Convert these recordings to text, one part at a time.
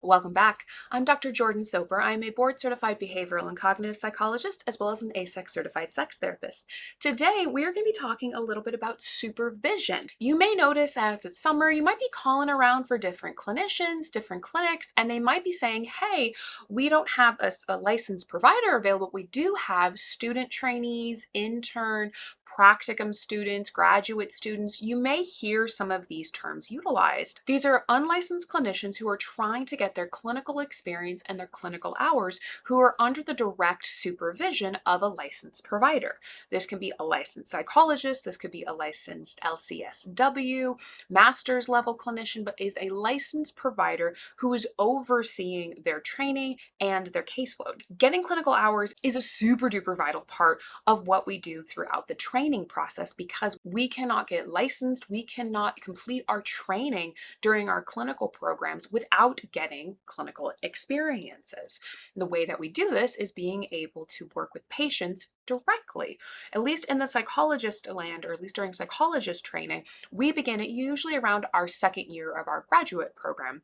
Welcome back. I'm Dr. Jordan Soper. I'm a board-certified behavioral and cognitive psychologist, as well as an AASECT certified sex therapist. Today, we're going to be talking a little bit about supervision. You may notice as it's summer, you might be calling around for different clinicians, different clinics, and they might be saying, hey, we don't have a licensed provider available. We do have student trainees, intern, practicum students, graduate students. You may hear some of these terms utilized. These are unlicensed clinicians who are trying to get their clinical experience and their clinical hours who are under the direct supervision of a licensed provider. This can be a licensed psychologist, this could be a licensed LCSW, master's level clinician, but is a licensed provider who is overseeing their training and their caseload. Getting clinical hours is a super duper vital part of what we do throughout the training process because we cannot get licensed, we cannot complete our training during our clinical programs without getting clinical experiences. The way that we do this is being able to work with patients directly. At least in the psychologist land, or at least during psychologist training, we begin it usually around our second year of our graduate program.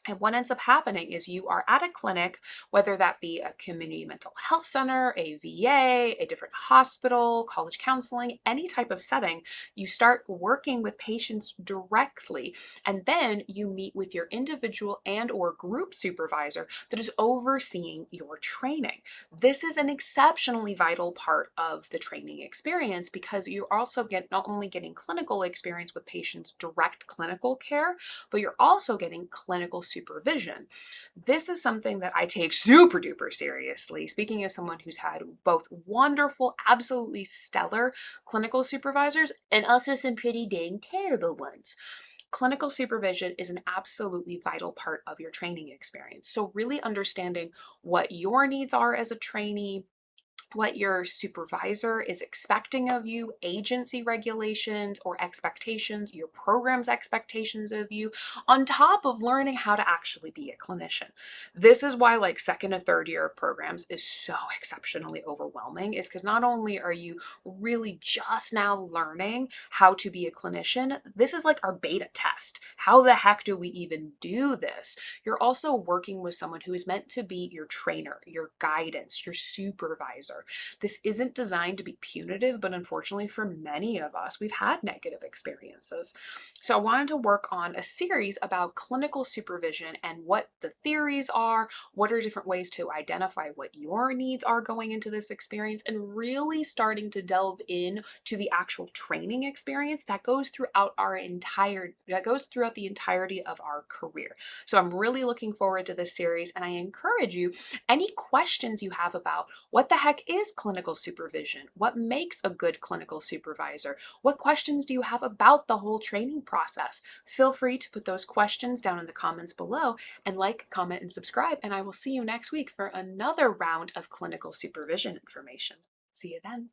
And what ends up happening is you are at a clinic, whether that be a community mental health center, a VA, a different hospital, college counseling, any type of setting, you start working with patients directly. And then you meet with your individual and or group supervisor that is overseeing your training. This is an exceptionally vital part of the training experience because you're also not only getting clinical experience with patients' direct clinical care, but you're also getting clinical supervision. This is something that I take super duper seriously. Speaking as someone who's had both wonderful, absolutely stellar clinical supervisors and also some pretty dang terrible ones. Clinical supervision is an absolutely vital part of your training experience. So really understanding what your needs are as a trainee, what your supervisor is expecting of you, agency regulations or expectations, your program's expectations of you, on top of learning how to actually be a clinician. This is why second and third year of programs is so exceptionally overwhelming, is because not only are you really just now learning how to be a clinician, this is like our beta test. How the heck do we even do this? You're also working with someone who is meant to be your trainer, your guidance, your supervisor. This isn't designed to be punitive, but unfortunately for many of us, we've had negative experiences. So I wanted to work on a series about clinical supervision and what the theories are, what are different ways to identify what your needs are going into this experience, and really starting to delve in to the actual training experience that goes throughout the entirety of our career. So I'm really looking forward to this series, and I encourage you, any questions you have about what the heck is clinical supervision? What makes a good clinical supervisor? What questions do you have about the whole training process? Feel free to put those questions down in the comments below and comment, and subscribe, and I will see you next week for another round of clinical supervision information. See you then.